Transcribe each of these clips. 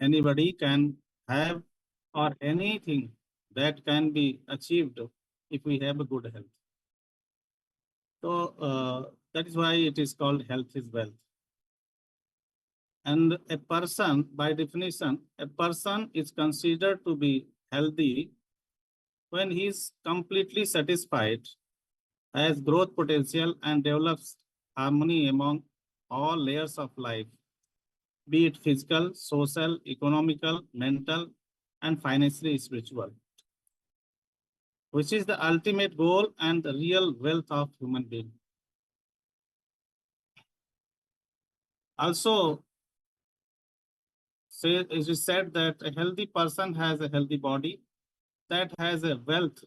anybody can have, or anything that can be achieved if we have a good health. So that is why it is called health is wealth. And a person, by definition, a person is considered to be healthy when he is completely satisfied, has growth potential, and develops harmony among all layers of life, be it physical, social, economical, mental, and financially spiritual, which is the ultimate goal and the real wealth of human being. Also, it is said that a healthy person has a healthy body that has a wealth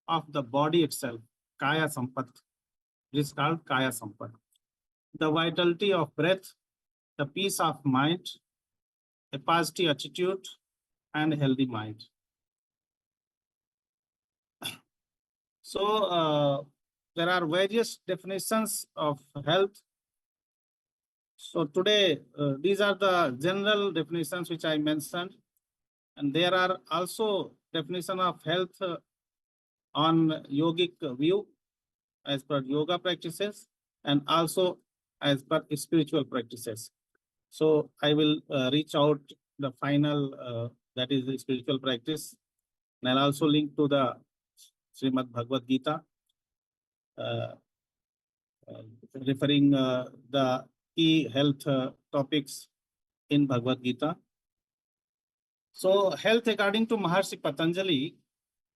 of the body itself, Kaya Sampat. It is called Kaya Sampat. The vitality of breath, the peace of mind, a positive attitude, and a healthy mind. So there are various definitions of health. So today, these are the general definitions which I mentioned. And there are also definition of health on yogic view as per yoga practices and also as per spiritual practices. So I will reach out the final, that is the spiritual practice. And I'll also link to the Srimad Bhagavat Gita, referring the key health topics in Bhagavad Gita. So health, according to Maharshi Patanjali,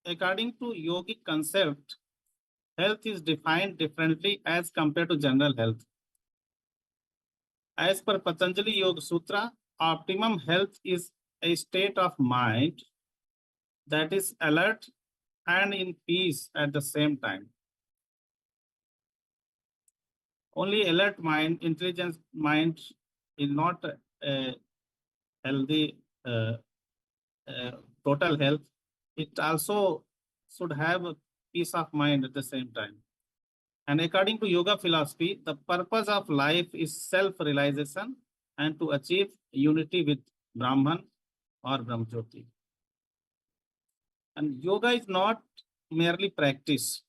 according to yogic concept, health is defined differently as compared to general health. As per Patanjali Yoga Sutra, optimum health is a state of mind that is alert and in peace at the same time. Only alert mind, intelligent mind is not a healthy total health. It also should have a peace of mind at the same time. And according to yoga philosophy, the purpose of life is self-realization and to achieve unity with Brahman or Brahmajyoti. And yoga is not merely practice.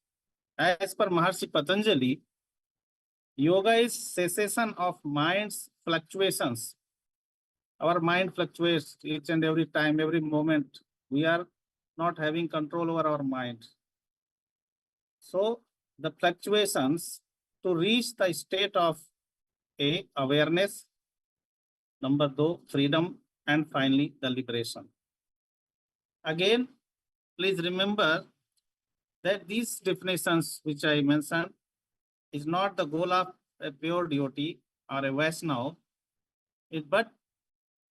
As per Maharshi Patanjali, yoga is cessation of mind's fluctuations. Our mind fluctuates each and every time, every moment. We are not having control over our mind. So the fluctuations to reach the state of A, awareness, number 2, freedom, and finally the liberation. Again, please remember that these definitions which I mentioned is not the goal of a pure devotee or a Vaishnava, but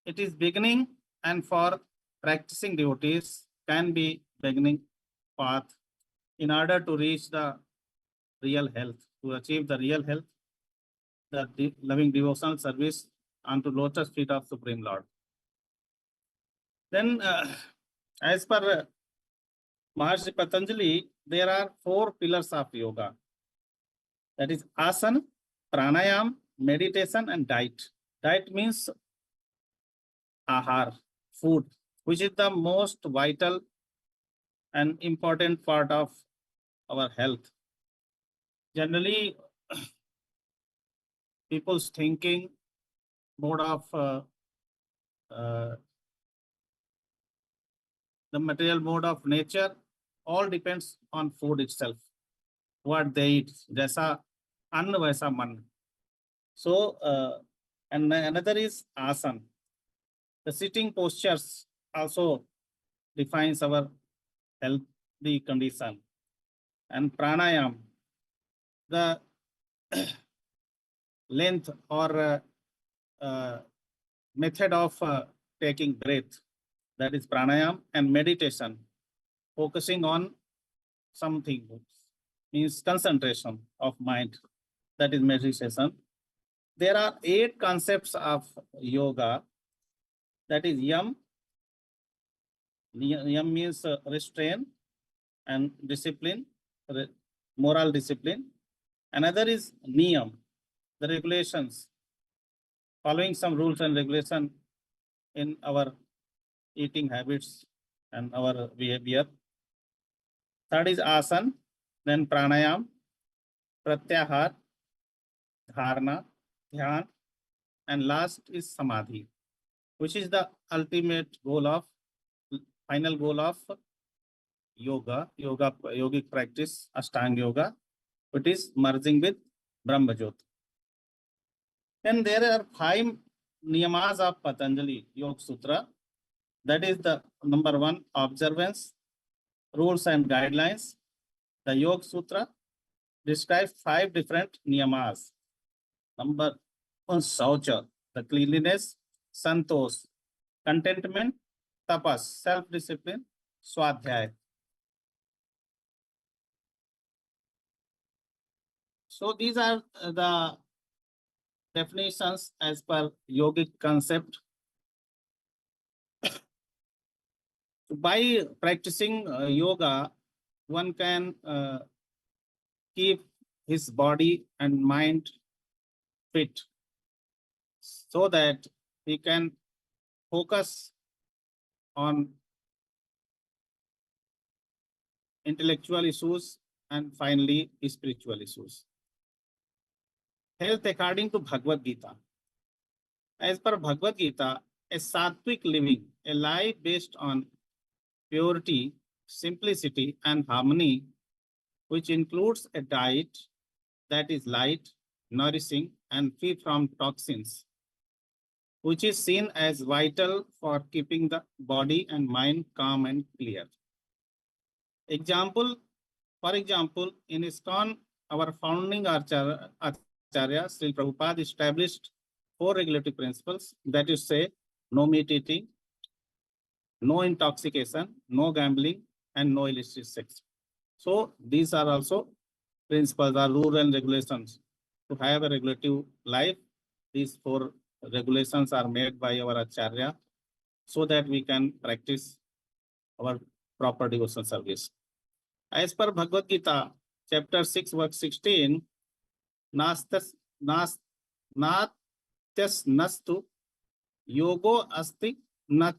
it is beginning, and for practicing devotees can be beginning path in order to reach the real health, to achieve the real health, the loving devotional service unto lotus feet of Supreme Lord. Then, as per Maharshi Patanjali, there are 4 pillars of yoga. That is asana, pranayam, meditation, and diet. Diet means ahar, food, which is the most vital and important part of our health. Generally, people's thinking mode of the material mode of nature all depends on food itself, what they eat. Jaisa anna vaisa man. So, and another is asana. The sitting postures also defines our healthy condition. And pranayam, the length or method of taking breath, that is pranayam. And meditation, focusing on something, means concentration of mind, that is meditation. There are 8 concepts of yoga, that is yam. Yam means restraint and discipline, moral discipline. Another is niyam, the regulations, following some rules and regulation in our eating habits and our behavior. Third is asan, then pranayam, pratyahar, dharana, dhyan, and last is samadhi, which is the ultimate goal of final goal of yogic practice, Ashtanga Yoga. It is merging with Brahma Jyoti. Then there are 5 niyamas of Patanjali Yoga Sutra. That is the number 1, observance, rules and guidelines. The Yoga Sutra describes 5 different niyamas. Number 1, Saucha, the cleanliness, Santosh, contentment, Tapas, self-discipline, Swadhyaya. So these are the definitions as per yogic concept. By practicing yoga, one can keep his body and mind fit so that he can focus on intellectual issues and finally spiritual issues. Health according to Bhagavad Gita. As per Bhagavad Gita, a sattvic living, a life based on purity, simplicity, and harmony, which includes a diet that is light, nourishing, and free from toxins, which is seen as vital for keeping the body and mind calm and clear. For example, in ISKCON, our founding Acharya, Sri Prabhupada, established 4 regulatory principles, that is say, no meat eating, no intoxication, no gambling, and no illicit sex. So these are also principles or rules and regulations. To have a regulative life, these 4 regulations are made by our Acharya so that we can practice our proper devotional service. As per Bhagavad Gita, chapter 6, verse 16, Nastas nastu yogo asti na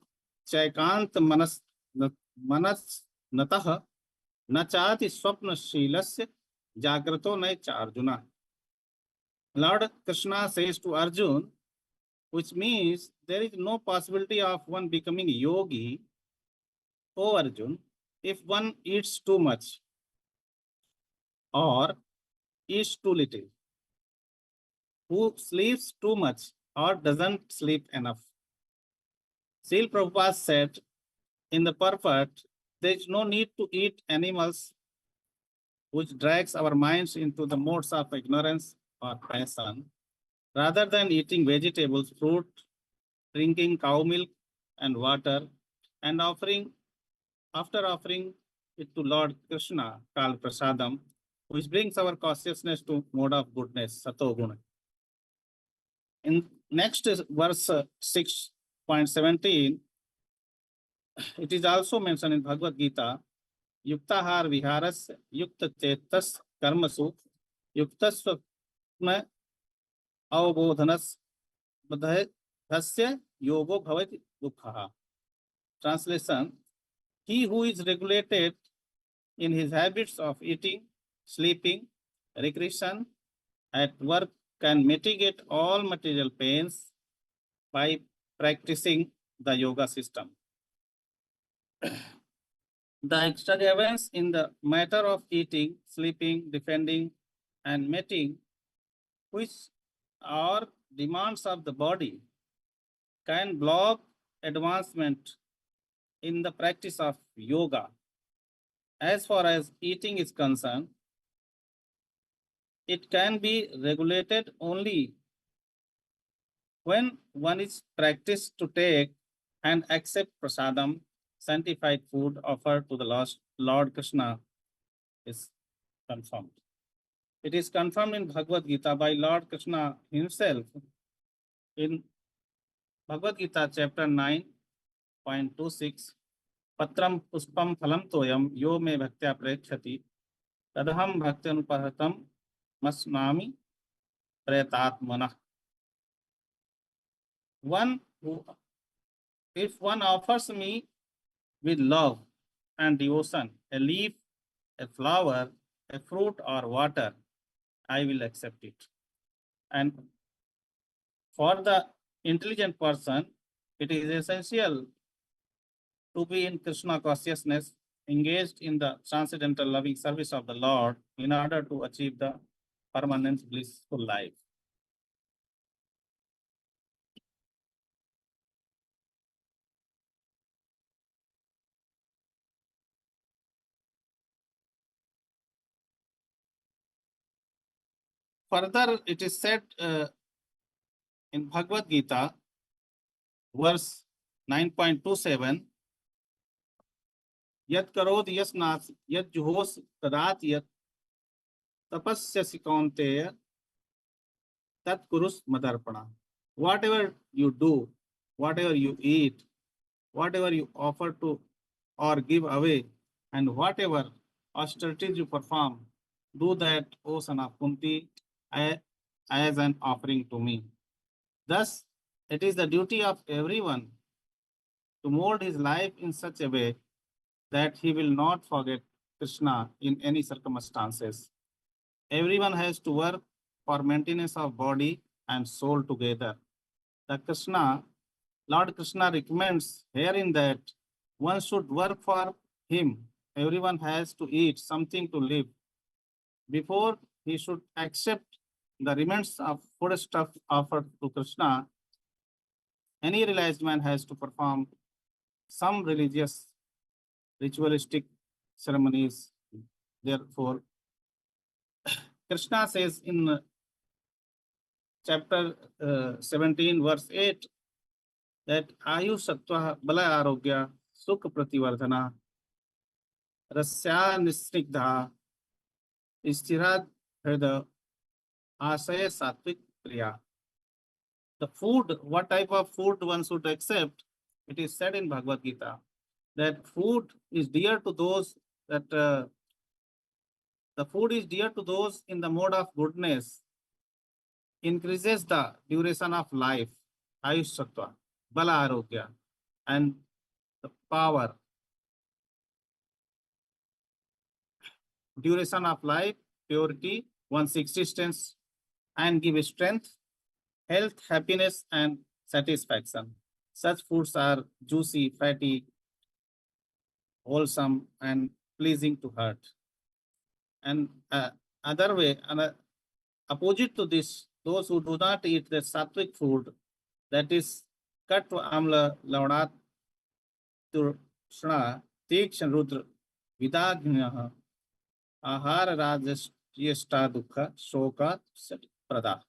chaikant manas natah na chati swapna shilasya jagrato na cha Arjuna. Lord Krishna says to Arjun, which means there is no possibility of one becoming yogi, O Arjun, if one eats too much or eats too little, who sleeps too much or doesn't sleep enough. Srila Prabhupada said, in the perfect, there is no need to eat animals which drags our minds into the modes of ignorance or passion. Rather than eating vegetables, fruit, drinking cow milk and water, and after offering it to Lord Krishna, called prasadam, which brings our consciousness to mode of goodness, satoguna. In next verse 6.17, it is also mentioned in Bhagavad Gita, Yuktahar viharas yukta chetas karmasu yuktasvapna avbodhanas badhasya yogo bhavati dukhaha. Translation, he who is regulated in his habits of eating, sleeping, recreation, at work can mitigate all material pains by practicing the yoga system. The extravagance in the matter of eating, sleeping, defending, and mating, which are demands of the body, can block advancement in the practice of yoga. As far as eating is concerned, it can be regulated only when one is practiced to take and accept prasadam, sanctified food offered to the Lord Krishna, is confirmed. It is confirmed in Bhagavad Gita by Lord Krishna himself in Bhagavad Gita chapter 9.26. Patram puspam phalam toyam yo me bhaktya prekshati tadaham bhaktyanu masnami pretatmana. One who if one offers me with love and devotion a leaf, a flower, a fruit, or water, I will accept it. And for the intelligent person, it is essential to be in Krishna consciousness, engaged in the transcendental loving service of the Lord in order to achieve the permanent blissful life. Further, it is said in Bhagavad Gita, verse 9.27, Yat karod yas nas, yat juhos tadat yat tapasyasi kaunteya tat kurus madarpana. Whatever you do, whatever you eat, whatever you offer to or give away, and whatever austerities you perform, do that, O son of Kunti, as an offering to me. Thus, it is the duty of everyone to mold his life in such a way that he will not forget Krishna in any circumstances. Everyone has to work for maintenance of body and soul together. Lord Krishna recommends herein that one should work for him. Everyone has to eat something to live. Before he should accept the remains of foodstuff offered to Krishna, any realized man has to perform some religious ritualistic ceremonies. Therefore, Krishna says in chapter 17, verse 8, that Ayu Sattva Bala Arogya Sukha Prativardhana Rasya Nisnigdha Istirad Hrida Asaya Satvik Priya. The food, what type of food one should accept, it is said in Bhagavad Gita that food is dear to those that the food is dear to those in the mode of goodness, increases the duration of life, Ayush Sattva, Bala Arogya, and the power, duration of life, purity, one's existence, and give strength, health, happiness, and satisfaction. Such foods are juicy, fatty, wholesome, and pleasing to heart. And other way, opposite to this, those who do not eat the sattvic food, that is Katva Amla Laudat Turshna Tikshan Rudra Vidagnaha Ahara Rajashta Dukha Shoka Prada.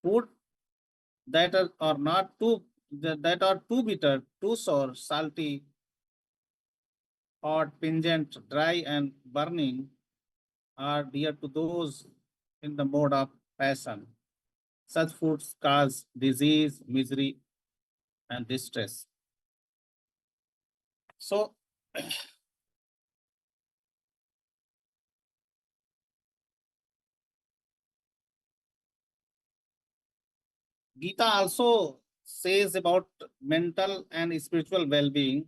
Food that are not too that are too bitter, too sour, salty, hot, pungent, dry, and burning are dear to those in the mode of passion. Such foods cause disease, misery, and distress. So, Gita also says about mental and spiritual well-being,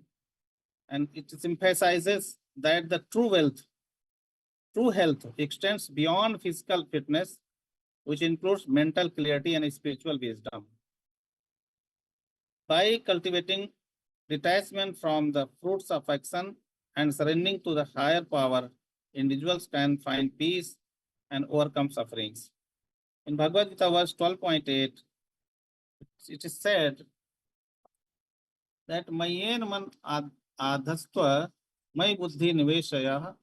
and it emphasizes that the true health extends beyond physical fitness, which includes mental clarity and spiritual wisdom. By cultivating detachment from the fruits of action and surrendering to the higher power, individuals can find peace and overcome sufferings. In Bhagavad Gita, verse 12.8, it is said that Mayen man adhastva may buddhi niveshaya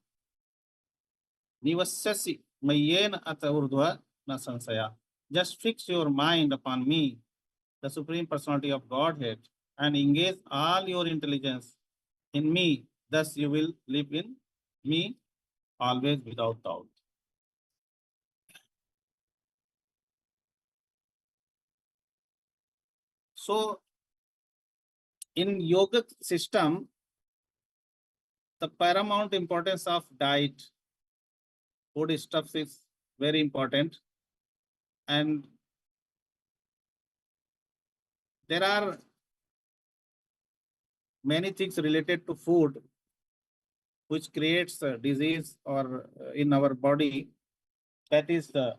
nivasyasi mayen ata urdhva na sansaya. Just fix your mind upon me, the Supreme Personality of Godhead, and engage all your intelligence in me. Thus you will live in me always without doubt. So in yoga system, the paramount importance of diet, food stuff is very important. And there are many things related to food which creates disease or in our body. That is the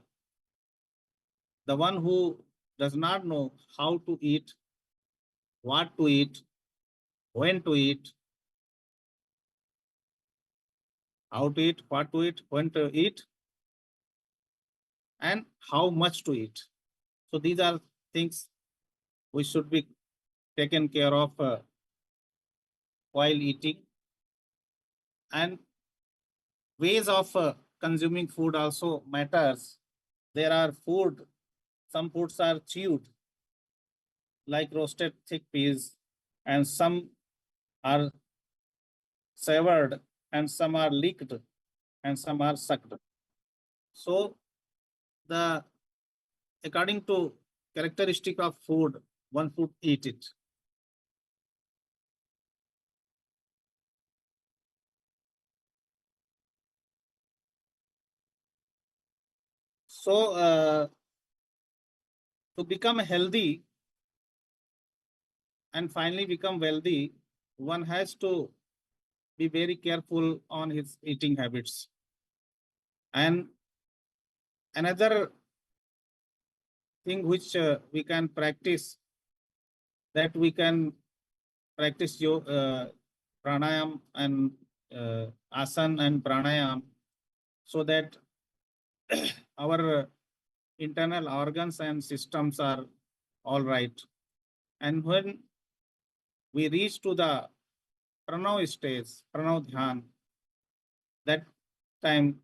one who does not know how to eat, what to eat, when to eat, how to eat, what to eat, when to eat, and how much to eat. So these are things which should be taken care of while eating. And ways of consuming food also matters. There are some foods are chewed, like roasted chickpeas, and some are savored, and some are licked, and some are sucked. So the according to characteristic of food, one should eat it. So to become healthy and finally become wealthy, one has to be very careful on his eating habits. And another thing which we can practice, that we can practice pranayam and asan and pranayam, so that our internal organs and systems are all right. And when we reach to the pranav stage, pranav dhyan, that time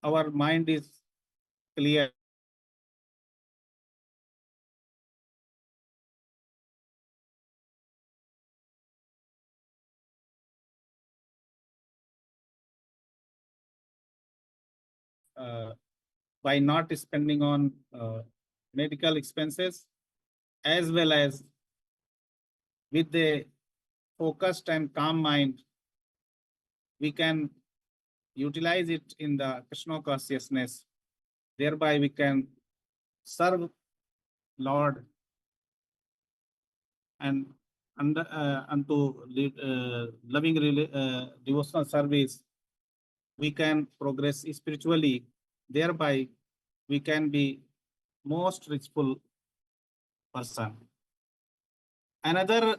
our mind is clear. Uh, by not spending on medical expenses, as well as with the focused and calm mind, we can utilize it in the Krishna consciousness. Thereby we can serve Lord and unto loving devotional service. We can progress spiritually. Thereby we can be most richful person. Another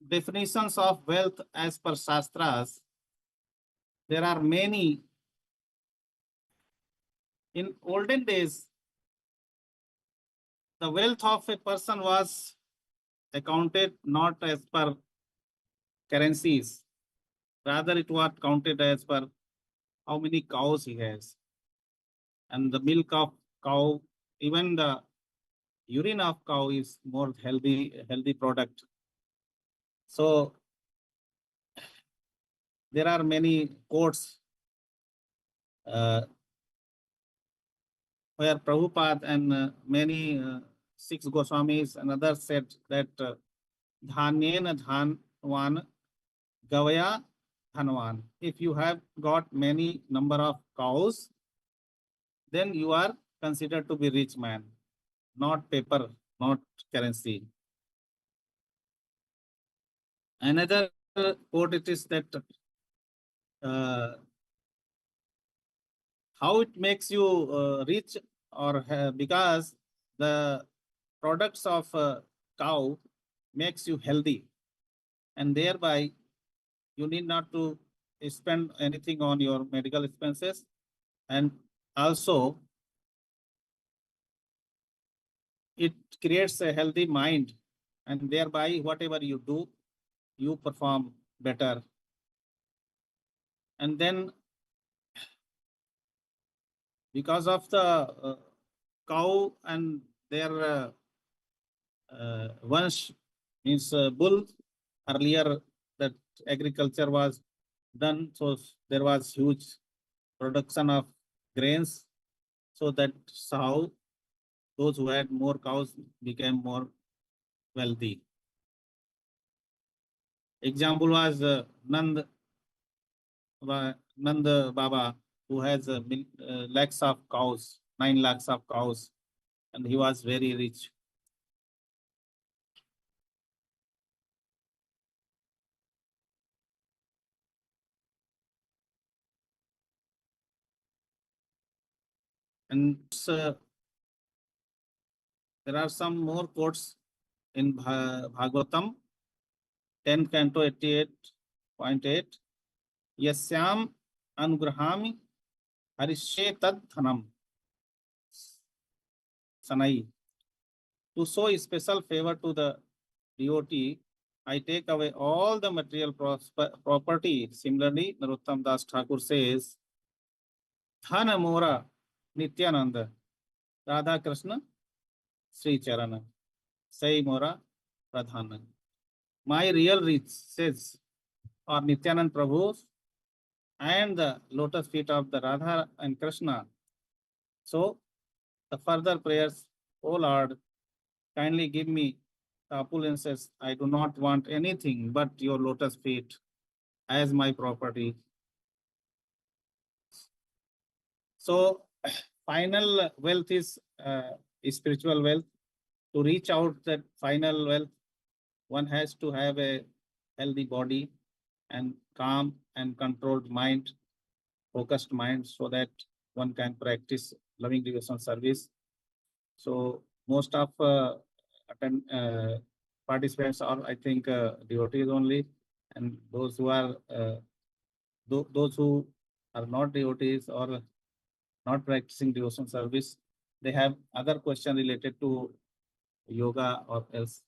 definitions of wealth as per Shastras, there are many. In olden days, the wealth of a person was accounted not as per currencies, rather it was counted as per how many cows he has. And the milk of cow, even the urine of cow is more healthy product. So there are many quotes where Prabhupada and many Sikh Goswamis and others said that dhanyena dhanvan gavaya dhanvan. If you have got many number of cows, then you are considered to be rich man, not paper, not currency. Another quote it is that how it makes you rich, or because the products of cow makes you healthy, and thereby you need not to spend anything on your medical expenses, and also it creates a healthy mind, and thereby whatever you do, you perform better. And then because of the cow and their once means bull, earlier that agriculture was done, so there was huge production of grains, so that's how those who had more cows became more wealthy. Example was Nand Baba, who has lakhs of cows, 9 lakhs of cows, and he was very rich. And there are some more quotes in Bhagavatam, 10 Canto 88.8. Yasyam anugrahami harishe tad dhanam sanai. To show special favor to the devotee, I take away all the material property. Similarly, Narottam Das Thakur says, Dhana Mora Nityananda, Radha Krishna, Sri Charana, Sai Mora Pradhana. My real rich, says, or Nityanand Prabhu, and the lotus feet of the Radha and Krishna. So, the further prayers, O Lord, kindly give me the opulences. I do not want anything but your lotus feet as my property. So, final wealth is spiritual wealth. To reach out that final wealth, one has to have a healthy body and calm and controlled mind, focused mind, so that one can practice loving devotional service. So most of participants are, I think, devotees only, and those who are those who are not devotees or not practicing devotional service, they have other question related to yoga or else